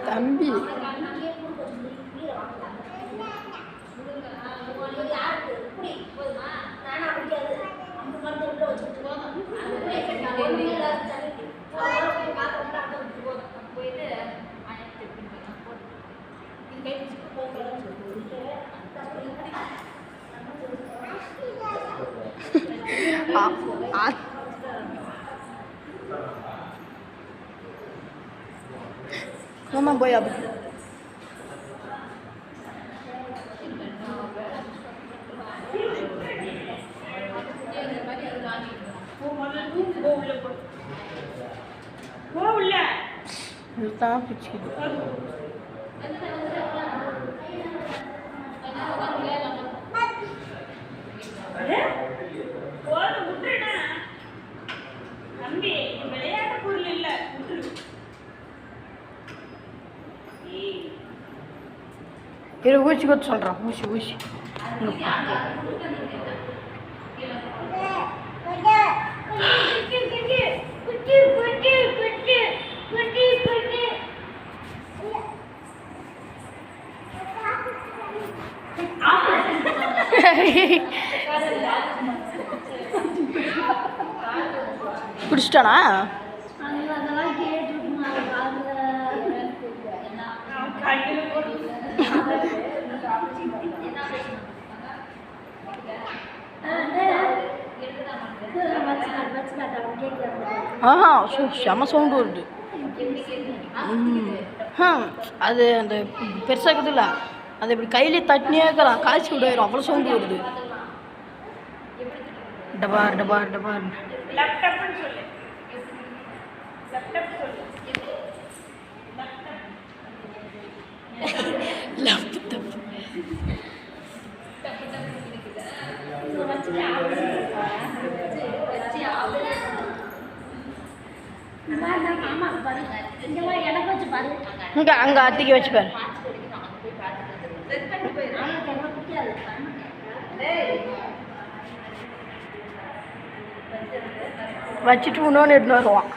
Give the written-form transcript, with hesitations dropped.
தம்பி Mama boy ab. Tá pedido. இரு ஊசி கொத்து சொல்கிறேன் ஊசி குடிச்சிட்டானா செம சவுண்டு வருது. அது அந்த பெருசாக இருக்குதுல்ல அது இப்படி கையிலே தட்டினே இருக்கிறான் காய்ச்சி விடாயிரும் அவ்வளோ சவுண்டு வருது. டபார் டபார் டபார் இங்கே அங்கே அத்திக்கு வச்சு பாரு. வச்சுட்டு இன்னொன்று எடுத்துன்னு வருவான்.